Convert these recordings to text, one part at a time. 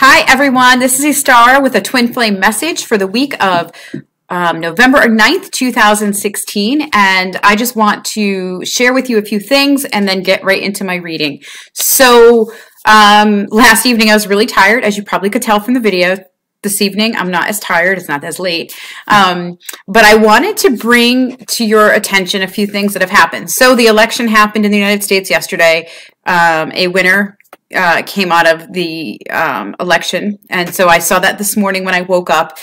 Hi everyone, this is EstaRa with a Twinflame message for the week of November 9th, 2016, and I just want to share with you a few things and then get right into my reading. So last evening I was really tired, as you probably could tell from the video. This evening I'm not as tired, it's not as late, but I wanted to bring to your attention a few things that have happened. So the election happened in the United States yesterday. A winner came out of the election, and so I saw that this morning when I woke up,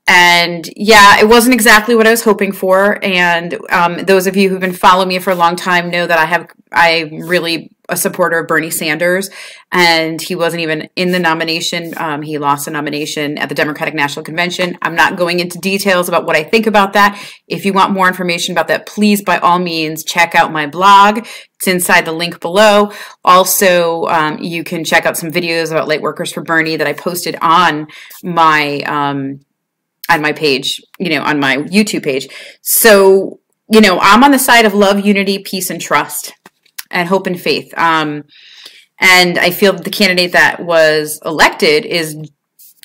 and yeah, it wasn't exactly what I was hoping for. And those of you who've been following me for a long time know that I'm really a supporter of Bernie Sanders, and he wasn't even in the nomination. He lost the nomination at the Democratic National Convention. I'm not going into details about what I think about that. If you want more information about that, please, by all means, check out my blog. It's inside the link below. Also, you can check out some videos about light workers for Bernie that I posted on my page, on my YouTube page. So, I'm on the side of love, unity, peace, and trust, and hope and faith. And I feel that the candidate that was elected is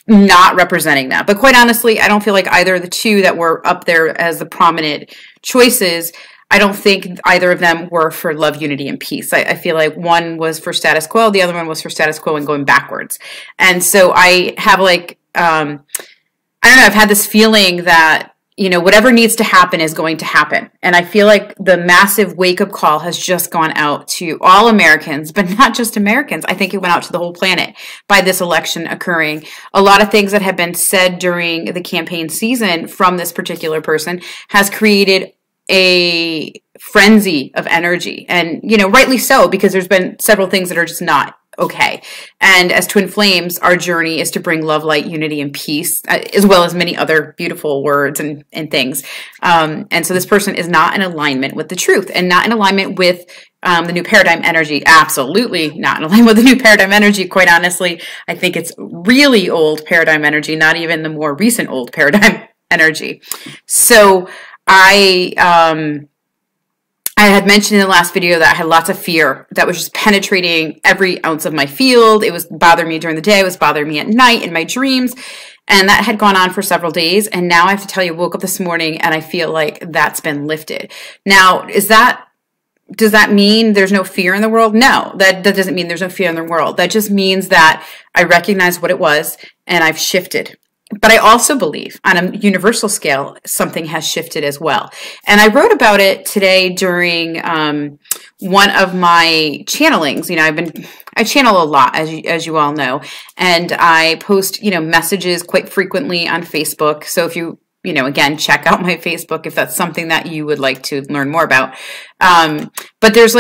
not representing that. But quite honestly, I don't feel like either of the two that were up there as the prominent choices, I don't think either of them were for love, unity, and peace. I feel like one was for status quo, the other one was for status quo and going backwards. And so I have I don't know, I've had this feeling that, whatever needs to happen is going to happen. And I feel like the massive wake-up call has just gone out to all Americans, but not just Americans. I think it went out to the whole planet by this election occurring. A lot of things that have been said during the campaign season from this particular person has created a frenzy of energy. And, rightly so, because there's been several things that are just not okay. And as Twin Flames, our journey is to bring love, light, unity, and peace, as well as many other beautiful words and things. And so this person is not in alignment with the truth and not in alignment with the new paradigm energy. Absolutely not in alignment with the new paradigm energy. Quite honestly, I think it's really old paradigm energy, not even the more recent old paradigm energy. So I had mentioned in the last video that I had lots of fear that was just penetrating every ounce of my field. It was bothering me during the day. It was bothering me at night in my dreams. And that had gone on for several days. And now I have to tell you, I woke up this morning and I feel like that's been lifted. Now, does that mean there's no fear in the world? No, that doesn't mean there's no fear in the world. That just means that I recognize what it was and I've shifted. But I also believe on a universal scale, something has shifted as well. And I wrote about it today during one of my channelings. I channel a lot, as you all know, and I post, messages quite frequently on Facebook. So if you, again, check out my Facebook if that's something that you would like to learn more about. But there's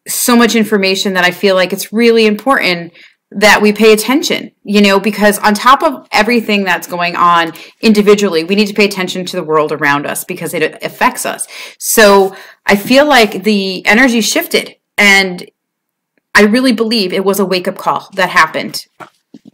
so much information that I feel like it's really important that we pay attention, because on top of everything that's going on individually, we need to pay attention to the world around us because it affects us. So I feel like the energy shifted, and I really believe it was a wake-up call that happened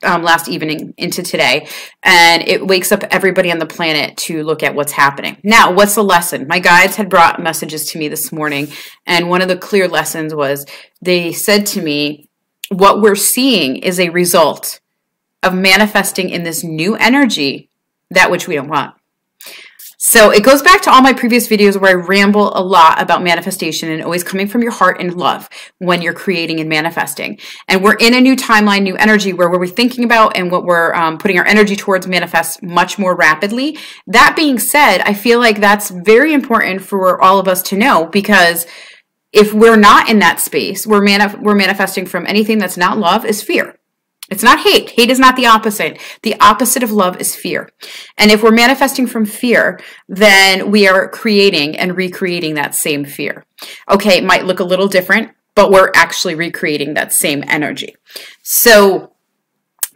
last evening into today, and it wakes up everybody on the planet to look at what's happening. Now, what's the lesson? My guides had brought messages to me this morning, and one of the clear lessons was they said to me, what we're seeing is a result of manifesting in this new energy that which we don't want. So it goes back to all my previous videos where I ramble a lot about manifestation and always coming from your heart and love when you're creating and manifesting. And we're in a new timeline, new energy where we're thinking about and what we're putting our energy towards manifests much more rapidly. That being said, I feel like that's very important for all of us to know, because if we're not in that space, we're manifesting from anything that's not love is fear. It's not hate. Hate is not the opposite. The opposite of love is fear. And if we're manifesting from fear, then we are creating and recreating that same fear. Okay, it might look a little different, but we're actually recreating that same energy. So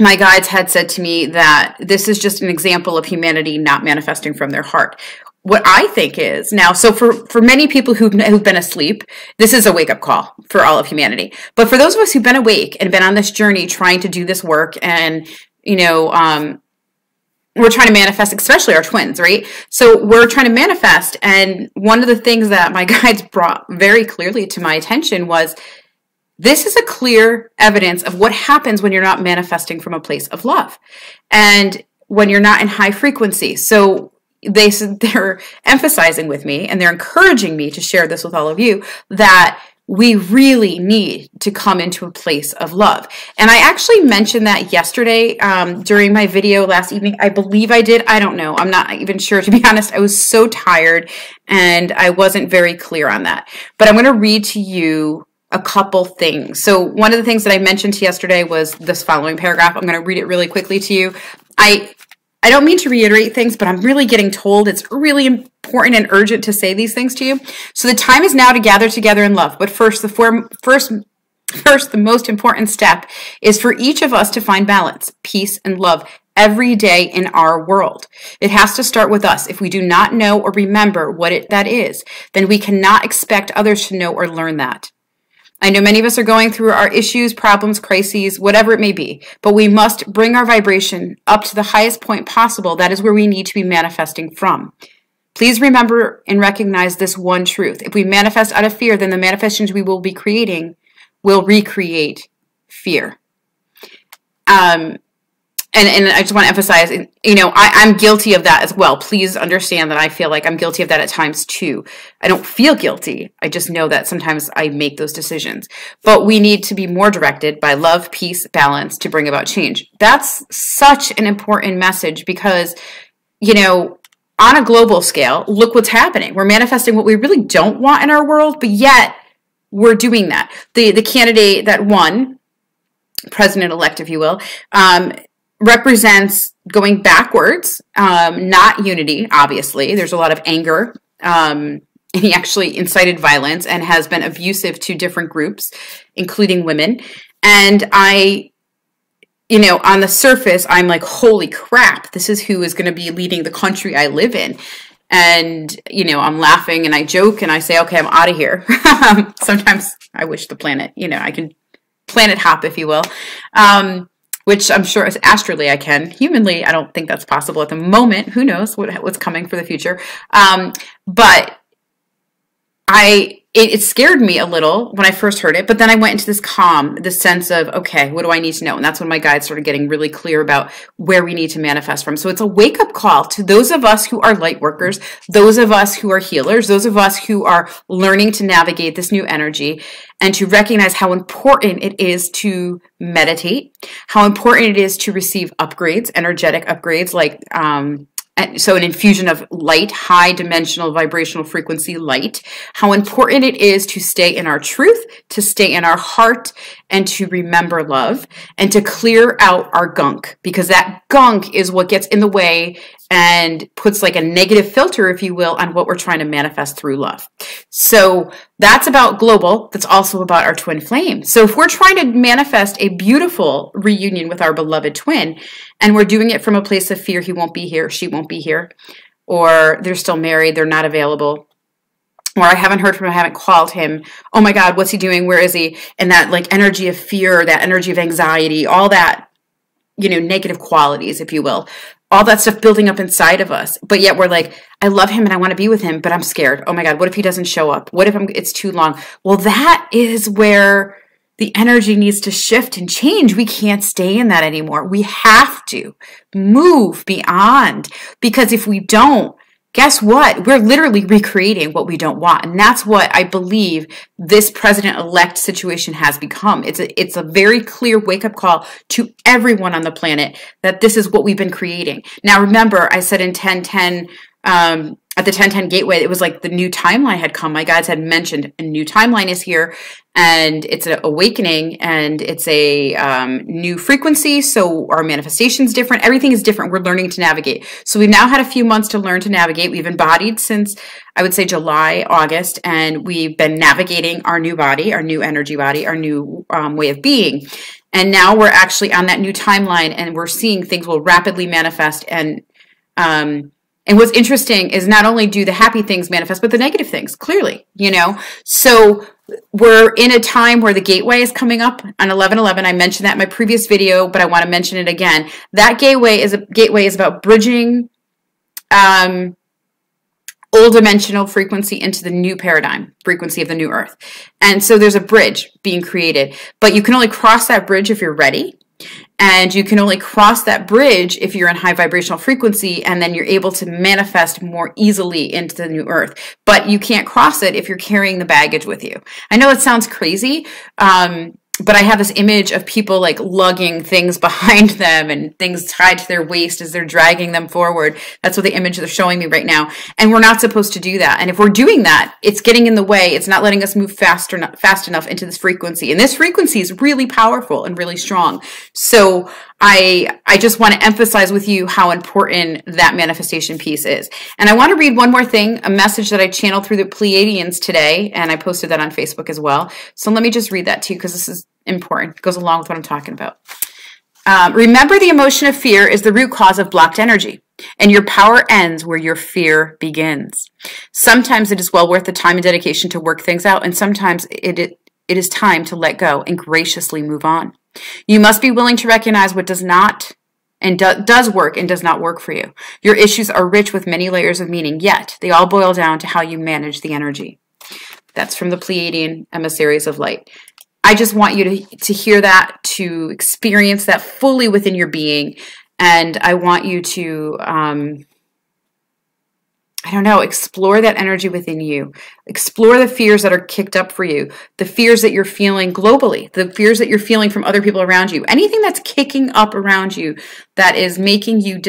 my guides had said to me that this is just an example of humanity not manifesting from their heart. What I think is now, so for many people who've been asleep, this is a wake-up call for all of humanity. But for those of us who've been awake and been on this journey trying to do this work, and, we're trying to manifest, especially our twins, right? So we're trying to manifest, and one of the things that my guides brought very clearly to my attention was This is a clear evidence of what happens when you're not manifesting from a place of love and when you're not in high frequency. So they're emphasizing with me and they're encouraging me to share this with all of you that we really need to come into a place of love. And I actually mentioned that yesterday during my video last evening. I believe I did. I don't know. I'm not even sure, to be honest. I was so tired and I wasn't very clear on that. But I'm going to read to you a couple things. So one of the things that I mentioned yesterday was this following paragraph. I'm going to read it really quickly to you. I don't mean to reiterate things, but I'm really getting told it's really important and urgent to say these things to you. So the time is now to gather together in love. But first, the most important step is for each of us to find balance, peace, and love every day in our world. It has to start with us. If we do not know or remember what that is, then we cannot expect others to know or learn that. I know many of us are going through our issues, problems, crises, whatever it may be, but we must bring our vibration up to the highest point possible. That is where we need to be manifesting from. Please remember and recognize this one truth. If we manifest out of fear, then the manifestations we will be creating will recreate fear. And I just want to emphasize, you know, I'm guilty of that as well. Please understand that I feel like I'm guilty of that at times too. I don't feel guilty. I just know that sometimes I make those decisions. But we need to be more directed by love, peace, balance to bring about change. That's such an important message because, you know, on a global scale, look what's happening. We're manifesting what we really don't want in our world, but yet we're doing that. The candidate that won, president-elect, if you will, represents going backwards, not unity, obviously. There's a lot of anger. And he actually incited violence and has been abusive to different groups, including women. And you know, on the surface, I'm like, holy crap, this is who is going to be leading the country I live in. And, you know, I'm laughing and I joke and I say, okay, I'm out of here. Sometimes I wish the planet, you know, I can planet hop, if you will. Which I'm sure astrally I can. Humanly, I don't think that's possible at the moment. Who knows what's coming for the future. But it scared me a little when I first heard it, but then I went into this calm, this sense of, okay, what do I need to know? And that's when my guides started getting really clear about where we need to manifest from. So it's a wake-up call to those of us who are light workers, those of us who are healers, those of us who are learning to navigate this new energy, and to recognize how important it is to meditate, how important it is to receive upgrades, energetic upgrades, like so an infusion of light, high dimensional vibrational frequency light, how important it is to stay in our truth, to stay in our heart, and to remember love, and to clear out our gunk, because that gunk is what gets in the way and puts like a negative filter, if you will, on what we're trying to manifest through love. So that's about global. That's also about our twin flame. So if we're trying to manifest a beautiful reunion with our beloved twin, and we're doing it from a place of fear, he won't be here, she won't be here, or they're still married, they're not available, or I haven't heard from him, I haven't called him, oh my God, what's he doing, where is he? And that like energy of fear, that energy of anxiety, all that, you know, negative qualities, if you will, all that stuff building up inside of us. But yet we're like, I love him and I want to be with him, but I'm scared. Oh my God, what if he doesn't show up? What if it's too long? Well, that is where the energy needs to shift and change. We can't stay in that anymore. We have to move beyond, because if we don't, guess what? We're literally recreating what we don't want. And that's what I believe this president-elect situation has become. It's a very clear wake-up call to everyone on the planet that this is what we've been creating. Now, remember, I said in 1010, at the 1010 gateway, it was like the new timeline had come. My guides had mentioned a new timeline is here, and it's an awakening, and it's a new frequency. So our manifestation's different. Everything is different. We're learning to navigate. So we've now had a few months to learn to navigate. We've embodied since, I would say, July, August, and we've been navigating our new body, our new energy body, our new way of being. And now we're actually on that new timeline, and we're seeing things will rapidly manifest. And what's interesting is not only do the happy things manifest, but the negative things, clearly, you know. So we're in a time where the gateway is coming up on 11/11. I mentioned that in my previous video, but I want to mention it again. That gateway is about bridging old dimensional frequency into the new paradigm frequency of the new earth. And so there's a bridge being created, but you can only cross that bridge if you're ready. And you can only cross that bridge if you're in high vibrational frequency, and then you're able to manifest more easily into the new earth. But you can't cross it if you're carrying the baggage with you. I know it sounds crazy, but I have this image of people like lugging things behind them and things tied to their waist as they're dragging them forward. That's what the image they're showing me right now. And we're not supposed to do that. And if we're doing that, it's getting in the way. It's not letting us move fast enough into this frequency. And this frequency is really powerful and really strong. So I just want to emphasize with you how important that manifestation piece is. And I want to read one more thing, a message that I channeled through the Pleiadians today, and I posted that on Facebook as well. So let me just read that to you because this is important. It goes along with what I'm talking about. Remember, the emotion of fear is the root cause of blocked energy, and your power ends where your fear begins. Sometimes it is well worth the time and dedication to work things out, and sometimes it is time to let go and graciously move on. You must be willing to recognize what does not and does work and does not work for you. Your issues are rich with many layers of meaning, yet they all boil down to how you manage the energy. That's from the Pleiadian Emissaries of Light. I just want you to hear that, to experience that fully within your being, and I want you to I don't know, explore that energy within you. Explore the fears that are kicked up for you, the fears that you're feeling globally, the fears that you're feeling from other people around you. Anything that's kicking up around you that is making you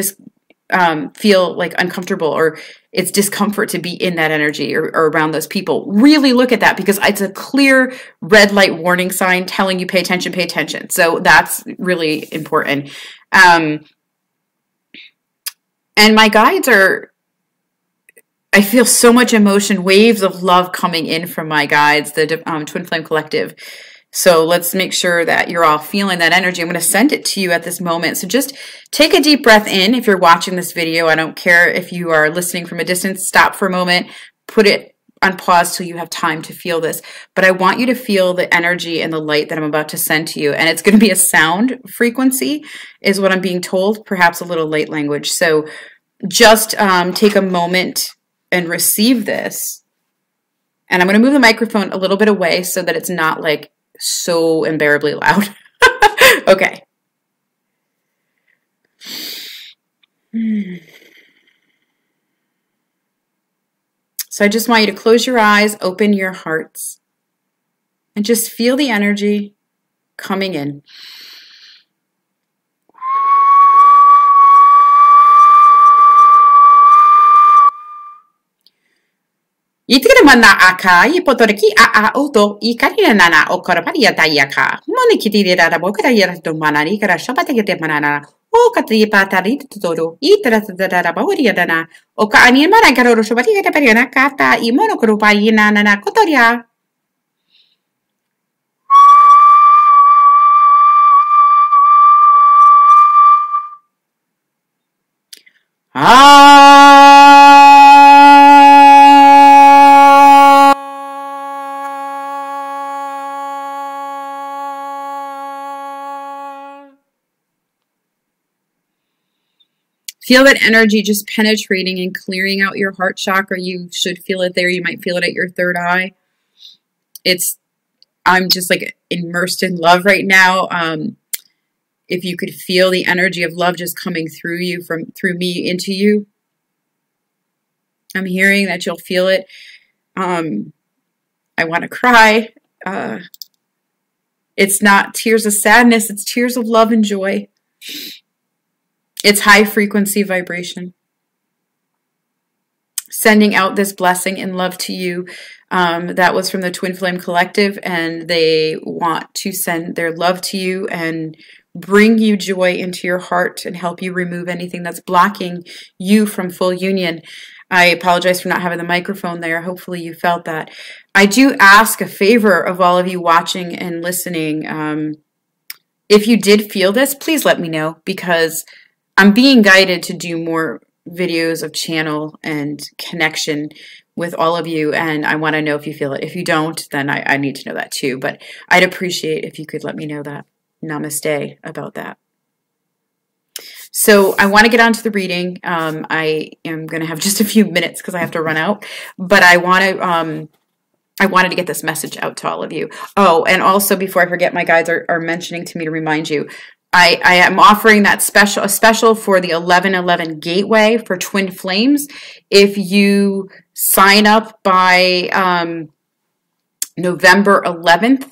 feel like uncomfortable, or it's discomfort to be in that energy or around those people. Really look at that, because it's a clear red light warning sign telling you pay attention, pay attention. So that's really important. And my guides are, I feel so much emotion, waves of love coming in from my guides, the Twinflame Collective. So let's make sure that you're all feeling that energy. I'm going to send it to you at this moment. So just take a deep breath in if you're watching this video. I don't care if you are listening from a distance. Stop for a moment. Put it on pause till you have time to feel this. But I want you to feel the energy and the light that I'm about to send to you. And it's going to be a sound frequency is what I'm being told, perhaps a little light language. So just take a moment and receive this. And I'm going to move the microphone a little bit away so that it's not like so unbearably loud. Okay. So I just want you to close your eyes, open your hearts, and just feel the energy coming in. Itikana mana aka I potoreki a auto I karina nana o koraparia tayaka. Monikiti da bokara yarato manari kara shopateke manana. O katri patari toro. Itra bawaria dana. O ka ani mara garo shopati ka periana kata I monokrupa ina nana kotoria. Feel that energy just penetrating and clearing out your heart chakra. You should feel it there. You might feel it at your third eye. I'm just like immersed in love right now. If you could feel the energy of love just coming through you, through me into you, I'm hearing that you'll feel it. I want to cry. It's not tears of sadness. It's tears of love and joy. It's high frequency vibration. Sending out this blessing and love to you. That was from the Twinflame Collective, and they want to send their love to you and bring you joy into your heart and help you remove anything that's blocking you from full union. I apologize for not having the microphone there. Hopefully you felt that. I do ask a favor of all of you watching and listening. If you did feel this, please let me know, because I'm being guided to do more videos of channel and connection with all of you, and I want to know if you feel it. If you don't, then I need to know that too, but I'd appreciate if you could let me know that. Namaste about that. So I want to get on to the reading. I am going to have just a few minutes because I have to run out, but I wanted to get this message out to all of you. Oh, and also before I forget, my guides are mentioning to me to remind you, I am offering that a special for the 11/11 gateway for Twin Flames. If you sign up by November 11th,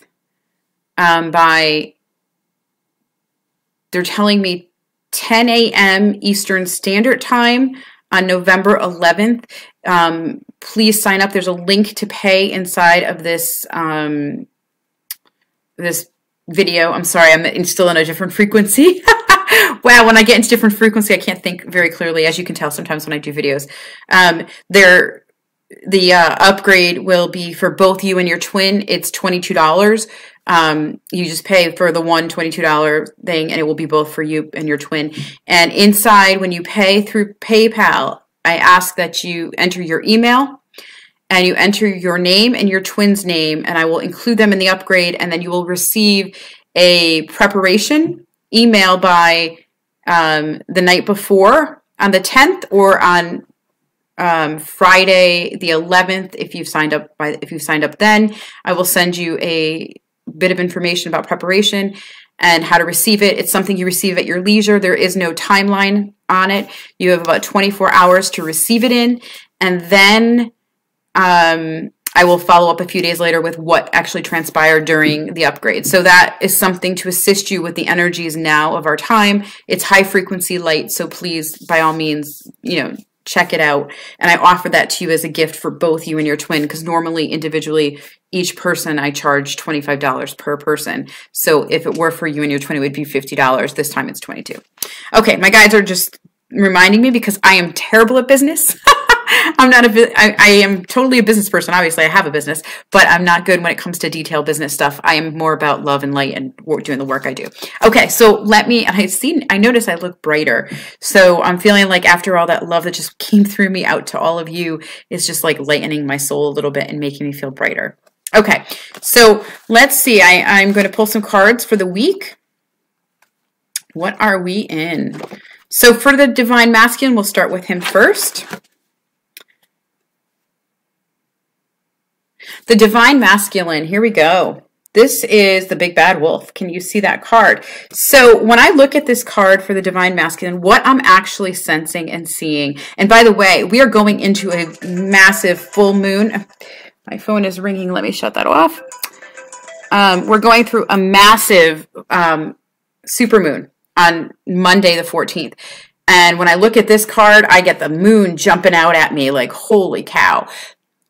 they're telling me 10 a.m. Eastern Standard Time on November 11th. Please sign up. There's a link to pay inside of this this video. I'm sorry, I'm still in a different frequency. Wow, when I get into different frequency, I can't think very clearly, as you can tell sometimes when I do videos. The upgrade will be for both you and your twin. It's $22. You just pay for the one $22 thing, and it will be both for you and your twin. And inside, when you pay through PayPal, I ask that you enter your email and you enter your name and your twin's name, and I will include them in the upgrade, and then you will receive a preparation email by the night before on the 10th, or on Friday the 11th. If you've signed up then, I will send you a bit of information about preparation and how to receive it. It's something you receive at your leisure. There is no timeline on it. You have about 24 hours to receive it in, and then I will follow up a few days later with what actually transpired during the upgrade. So that is something to assist you with the energies now of our time. It's high frequency light, so please, by all means, check it out. And I offer that to you as a gift for both you and your twin, because normally, individually, each person I charge $25 per person. So if it were for you and your twin, it would be $50. This time it's $22. Okay, my guides are just reminding me because I am terrible at business. I am totally a business person. Obviously, I have a business, but I'm not good when it comes to detail business stuff. I am more about love and light and doing the work I do. Okay, so I notice I look brighter. So I'm feeling like after all that love that just came through me out to all of you, is just like lightening my soul a little bit and making me feel brighter. Okay, so let's see. I'm going to pull some cards for the week. What are we in? So for the Divine Masculine, we'll start with him first. The Divine Masculine, here we go. This is the Big Bad Wolf. Can you see that card? So when I look at this card for the Divine Masculine, what I'm actually sensing and seeing, and by the way, we are going into a massive full moon. My phone is ringing. Let me shut that off. We're going through a massive supermoon on Monday the 14th. And when I look at this card, I get the moon jumping out at me like, holy cow.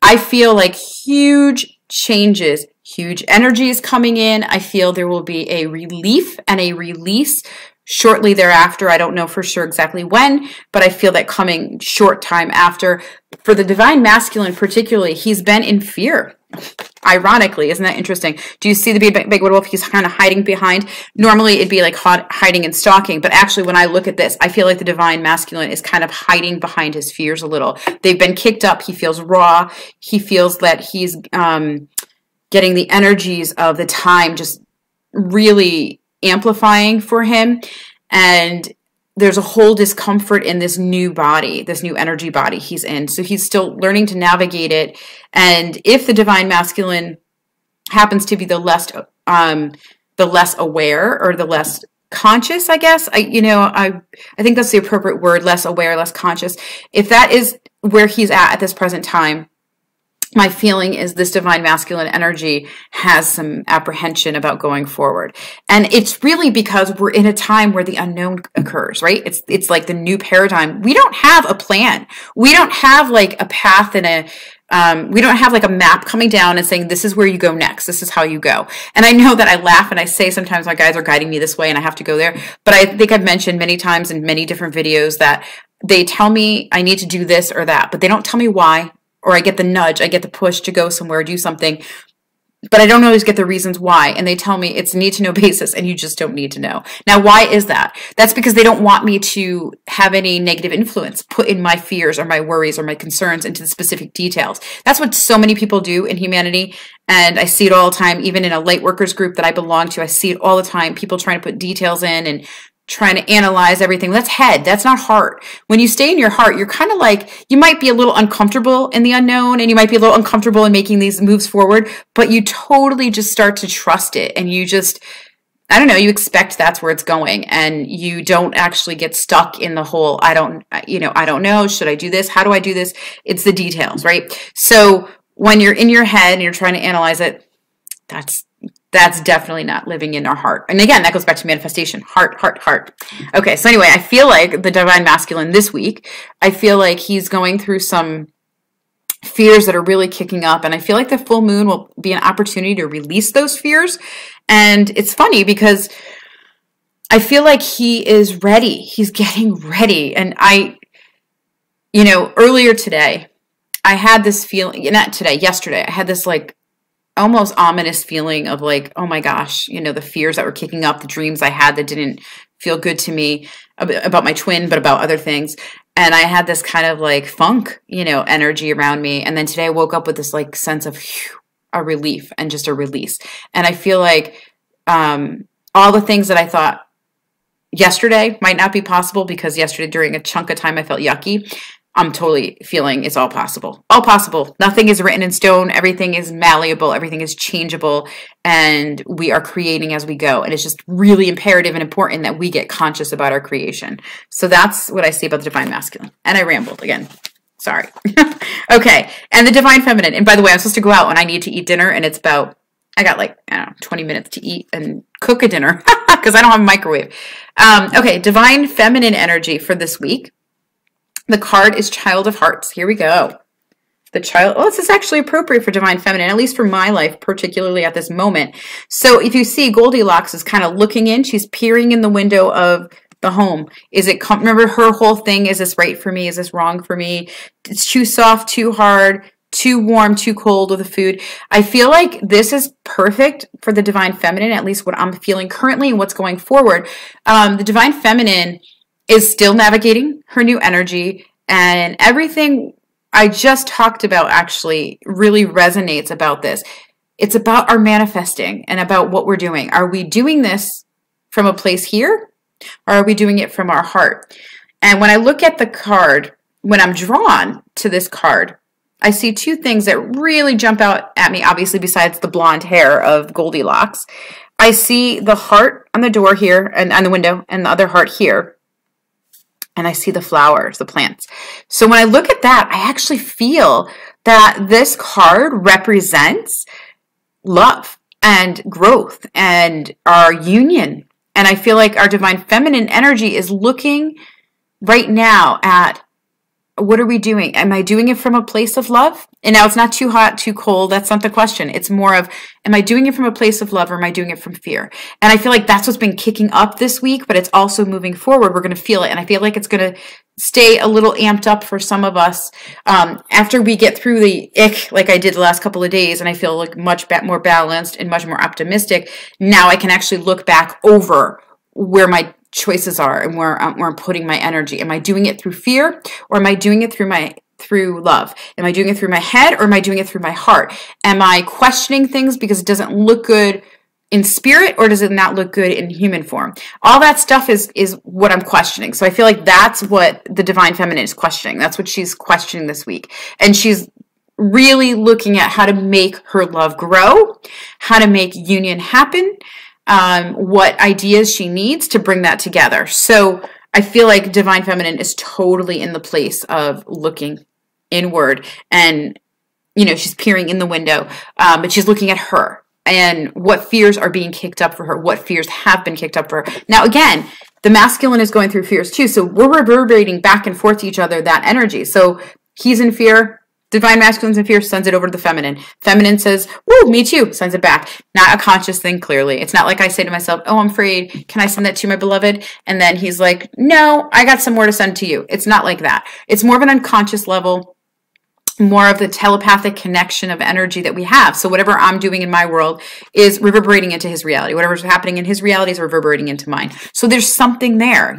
I feel like huge changes, huge energies coming in. I feel there will be a relief and a release shortly thereafter. I don't know for sure exactly when, but I feel that coming short time after. For the Divine Masculine particularly, he's been in fear. Ironically, isn't that interesting? Do you see the big wolf? He's kind of hiding behind. Normally, it'd be like hiding and stalking, but actually, when I look at this, I feel like the Divine Masculine is kind of hiding behind his fears a little. They've been kicked up. He feels raw. He feels that he's getting the energies of the time just really amplifying for him, and there's a whole discomfort in this new body, this new energy body he's in. So he's still learning to navigate it. And if the Divine Masculine happens to be the less aware or the less conscious, I guess, I think that's the appropriate word, less aware, less conscious. If that is where he's at this present time, my feeling is this Divine Masculine energy has some apprehension about going forward. And it's really because we're in a time where the unknown occurs, right? It's like the new paradigm. We don't have a plan. We don't have like a path and we don't have like a map coming down and saying, this is where you go next. This is how you go. And I know that I laugh and I say sometimes my guides are guiding me this way and I have to go there. But I think I've mentioned many times in many different videos that they tell me I need to do this or that, but they don't tell me why. Or I get the nudge, I get the push to go somewhere, do something, but I don't always get the reasons why. And they tell me it's a need-to-know basis, and you just don't need to know. Now, why is that? That's because they don't want me to have any negative influence put in my fears or my worries or my concerns into the specific details. That's what so many people do in humanity, and I see it all the time, even in a light workers group that I belong to. I see it all the time, people trying to put details in and trying to analyze everything. That's head. That's not heart. When you stay in your heart, you're kind of like, you might be a little uncomfortable in the unknown, and you might be a little uncomfortable in making these moves forward, but you totally just start to trust it. And you just, I don't know, you expect that's where it's going, and you don't actually get stuck in the whole, I don't know, should I do this? How do I do this? It's the details, right? So when you're in your head and you're trying to analyze it, that's definitely not living in our heart. And again, that goes back to manifestation. Heart, heart, heart. Okay, so anyway, I feel like the divine masculine this week, I feel like he's going through some fears that are really kicking up. And I feel like the full moon will be an opportunity to release those fears. And it's funny because I feel like he is ready. He's getting ready. And earlier today, I had this feeling, yesterday, I had this like almost ominous feeling of like, oh my gosh, the fears that were kicking up, the dreams I had that didn't feel good to me about my twin, but about other things. And I had this kind of like funk, energy around me. And then today I woke up with this like sense of a relief and just a release. And I feel like all the things that I thought yesterday might not be possible, because yesterday during a chunk of time I felt yucky, I'm totally feeling it's all possible. All possible. Nothing is written in stone. Everything is malleable. Everything is changeable. And we are creating as we go. And it's just really imperative and important that we get conscious about our creation. So that's what I see about the divine masculine. And I rambled again. Sorry. Okay. And the divine feminine. And by the way, I'm supposed to go out when I need to eat dinner. And it's about, I got like, 20 minutes to eat and cook a dinner because I don't have a microwave. Okay. Divine feminine energy for this week. The card is Child of Hearts. Here we go. The child. Oh, this is actually appropriate for divine feminine, at least for my life, particularly at this moment. So if you see, Goldilocks is kind of looking in. She's peering in the window of the home. Remember her whole thing, is this right for me? Is this wrong for me? It's too soft, too hard, too warm, too cold with the food. I feel like this is perfect for the divine feminine, at least what I'm feeling currently and what's going forward. The divine feminine is still navigating her new energy, and everything I just talked about actually really resonates about this. It's about our manifesting and about what we're doing. Are we doing this from a place here, or are we doing it from our heart? And when I look at the card, when I'm drawn to this card, I see two things that really jump out at me, obviously besides the blonde hair of Goldilocks. I see the heart on the door here and on the window, and the other heart here. And I see the flowers, the plants. So when I look at that, I actually feel that this card represents love and growth and our union. And I feel like our divine feminine energy is looking right now at, what are we doing? Am I doing it from a place of love? And now it's not too hot, too cold. That's not the question. It's more of, am I doing it from a place of love, or am I doing it from fear? And I feel like that's what's been kicking up this week, but it's also moving forward. We're going to feel it. And I feel like it's going to stay a little amped up for some of us after we get through the ick like I did the last couple of days, and I feel like much more balanced and much more optimistic. Now I can actually look back over where my choices are and where I'm putting my energy. Am I doing it through fear, or am I doing it through love? Am I doing it through my head, or am I doing it through my heart? Am I questioning things because it doesn't look good in spirit, or does it not look good in human form? All that stuff is what I'm questioning. So I feel like that's what the divine feminine is questioning. That's what she's questioning this week. And she's really looking at how to make her love grow, how to make union happen, what ideas she needs to bring that together. So I feel like divine feminine is totally in the place of looking inward, and she's peering in the window, but she's looking at her and what fears are being kicked up for her, what fears have been kicked up for her. Now again, the masculine is going through fears too, so we're reverberating back and forth to each other that energy. So he's in fear, divine masculine's in fear, sends it over to the feminine. Feminine says, woo, me too, sends it back. Not a conscious thing, clearly. It's not like I say to myself, oh, I'm afraid. Can I send that to my beloved? And then he's like, no, I got some more to send to you. It's not like that. It's more of an unconscious level, more of the telepathic connection of energy that we have. So whatever I'm doing in my world is reverberating into his reality. Whatever's happening in his reality is reverberating into mine. So there's something there,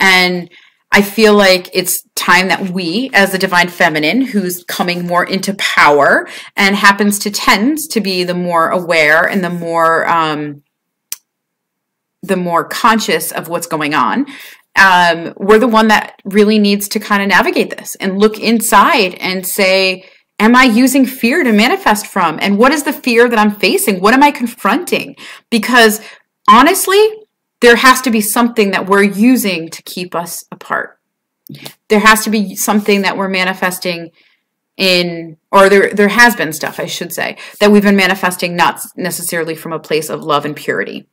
and I feel like it's time that we, as the divine feminine, who's coming more into power and tends to be the more aware and the more the more conscious of what's going on, we're the one that really needs to kind of navigate this and look inside and say, am I using fear to manifest from? And what is the fear that I'm facing? What am I confronting? Because honestly, there has to be something that we're using to keep us apart. There has to be something that we're manifesting in, or there has been stuff, I should say, that we've been manifesting not necessarily from a place of love and purity.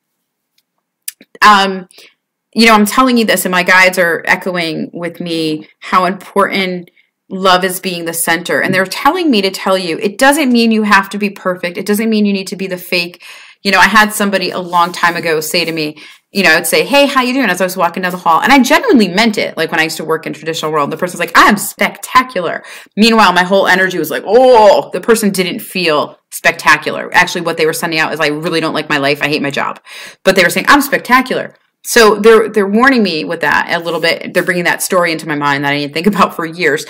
You know, I'm telling you this, and my guides are echoing with me how important love is being the center. And they're telling me to tell you, it doesn't mean you have to be perfect. It doesn't mean you need to be the fake. You know, I had somebody a long time ago say to me, you know, I would say, hey, how you doing? As I was walking down the hall. And I genuinely meant it. Like when I used to work in traditional world, the person's like, I'm spectacular. Meanwhile, my whole energy was like, oh, the person didn't feel spectacular. Actually, what they were sending out is, I really don't like my life. I hate my job. But they were saying, I'm spectacular. So they're warning me with that a little bit. They're bringing that story into my mind that I didn't think about for years.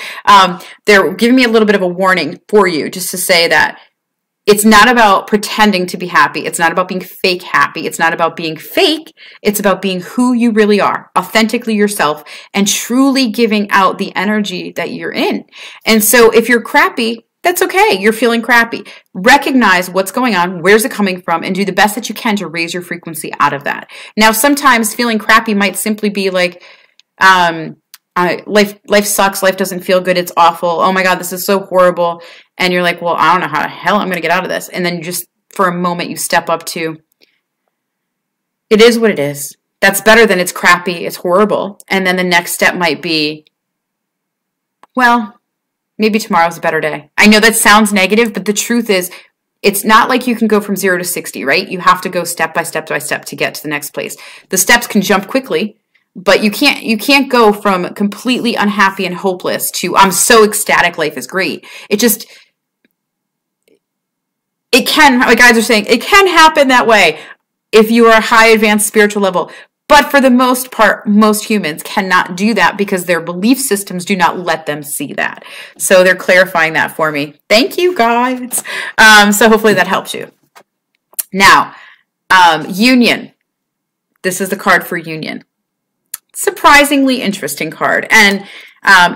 They're giving me a little bit of a warning for you, just to say that it's not about pretending to be happy. It's not about being fake happy. It's not about being fake. It's about being who you really are, authentically yourself, and truly giving out the energy that you're in. And so if you're crappy, that's okay. You're feeling crappy. Recognize what's going on, where's it coming from, and do the best that you can to raise your frequency out of that. Now, sometimes feeling crappy might simply be like, life sucks, life doesn't feel good, it's awful, oh my God, this is so horrible. And you're like, well, I don't know how the hell I'm going to get out of this. And then you just, for a moment, you step up to, it is what it is. That's better than it's crappy, it's horrible. And then the next step might be, well, maybe tomorrow's a better day. I know that sounds negative, but the truth is, it's not like you can go from 0 to 60, right? You have to go step by step by step to get to the next place. The steps can jump quickly, but you can't go from completely unhappy and hopeless to, I'm so ecstatic, life is great. It can, my guides are saying, it can happen that way if you are a high advanced spiritual level. But for the most part, most humans cannot do that because their belief systems do not let them see that. So they're clarifying that for me. Thank you, guides. So hopefully that helps you. Now, union. This is the card for union. Surprisingly interesting card. And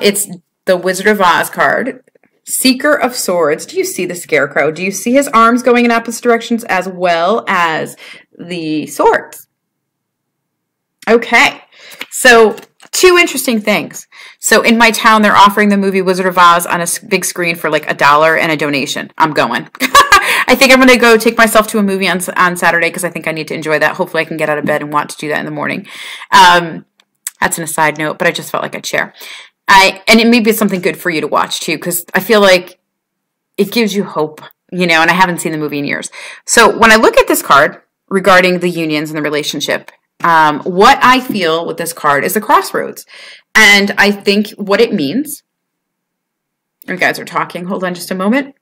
it's the Wizard of Oz card. Seeker of Swords. Do you see the Scarecrow? Do you see his arms going in opposite directions as well as the swords? Okay, so two interesting things. So in my town, they're offering the movie Wizard of Oz on a big screen for like $1 and a donation. I'm going. I think I'm going to go take myself to a movie on Saturday because I think I need to enjoy that. Hopefully I can get out of bed and want to do that in the morning. That's an aside note, but I just felt like I'd share. And it may be something good for you to watch too, because I feel like it gives you hope, you know, and I haven't seen the movie in years. So when I look at this card regarding the unions and the relationship, what I feel with this card is the crossroads. And I think what it means, you guys are talking, hold on just a moment.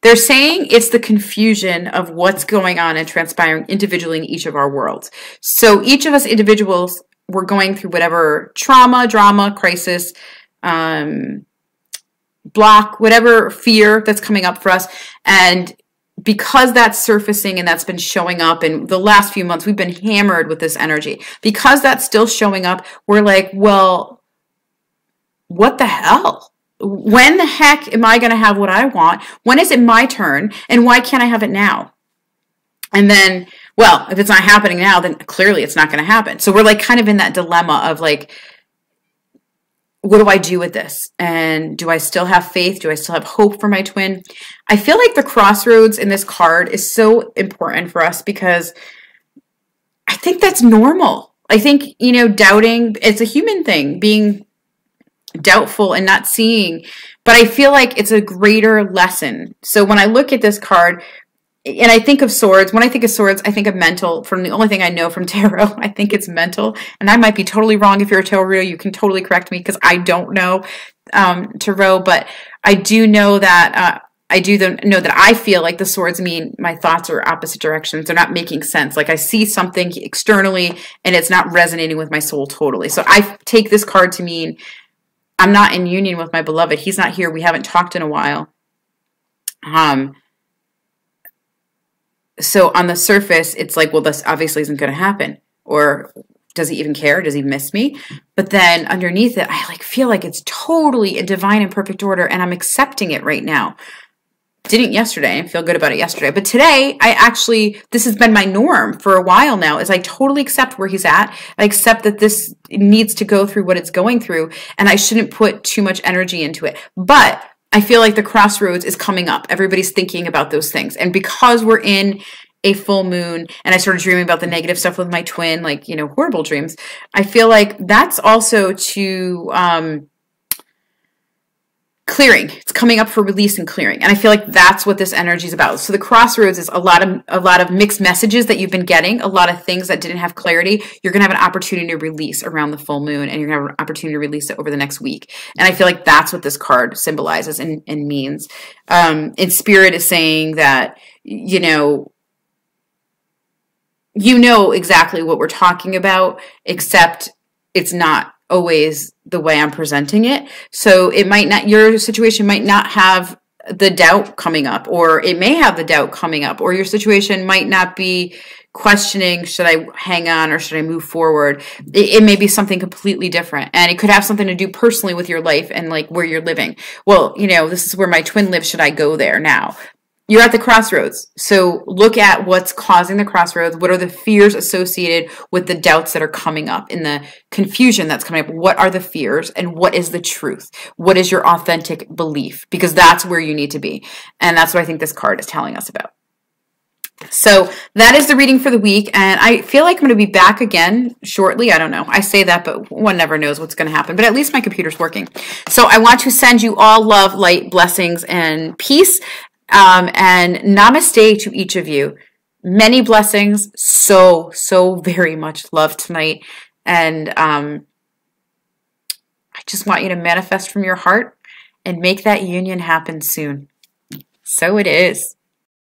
They're saying it's the confusion of what's going on and transpiring individually in each of our worlds. So each of us individuals, we're going through whatever trauma, drama, crisis, block, whatever fear that's coming up for us. And because that's surfacing and that's been showing up in the last few months, we've been hammered with this energy. Because that's still showing up, we're like, well, what the hell? When the heck am I going to have what I want? When is it my turn? And why can't I have it now? And then, well, if it's not happening now, then clearly it's not going to happen. So we're like kind of in that dilemma of like, what do I do with this? And do I still have faith? Do I still have hope for my twin? I feel like the crossroads in this card is so important for us because I think that's normal. I think, you know, doubting, it's a human thing, being doubtful and not seeing, but I feel like it's a greater lesson. So when I look at this card, and I think of swords, when I think of swords, I think of mental. From the only thing I know from tarot, I think it's mental. And I might be totally wrong. If you're a tarot reader, you can totally correct me because I don't know tarot. But I do know that I feel like the swords mean my thoughts are opposite directions. They're not making sense. Like I see something externally and it's not resonating with my soul totally. So I take this card to mean I'm not in union with my beloved. He's not here. We haven't talked in a while. So on the surface, it's like, well, this obviously isn't going to happen. Or does he even care? Does he miss me? But then underneath it, I like feel like it's totally in divine and perfect order, and I'm accepting it right now. Didn't yesterday, and feel good about it yesterday. But today, this has been my norm for a while now, is I totally accept where he's at. I accept that this needs to go through what it's going through, and I shouldn't put too much energy into it. But I feel like the crossroads is coming up. Everybody's thinking about those things. And because we're in a full moon and I started dreaming about the negative stuff with my twin, like, you know, horrible dreams, I feel like that's also to clearing. It's coming up for release and clearing. And I feel like that's what this energy is about. So the crossroads is a lot of mixed messages that you've been getting, a lot of things that didn't have clarity. You're going to have an opportunity to release around the full moon, and you're going to have an opportunity to release it over the next week. And I feel like that's what this card symbolizes and means. In spirit is saying that, you know exactly what we're talking about, except it's not always the way I'm presenting it. So it might not, your situation might not have the doubt coming up, or it may have the doubt coming up, or your situation might not be questioning, should I hang on or should I move forward? It may be something completely different, and it could have something to do personally with your life and like where you're living. Well, you know, this is where my twin lives. Should I go there now? You're at the crossroads. So look at what's causing the crossroads. What are the fears associated with the doubts that are coming up, in the confusion that's coming up? What are the fears, and what is the truth? What is your authentic belief? Because that's where you need to be. And that's what I think this card is telling us about. So that is the reading for the week. And I feel like I'm going to be back again shortly. I don't know. I say that, but one never knows what's going to happen. But at least my computer's working. So I want to send you all love, light, blessings, and peace. And namaste to each of you. Many blessings. So very much love tonight. And I just want you to manifest from your heart and make that union happen soon. So it is.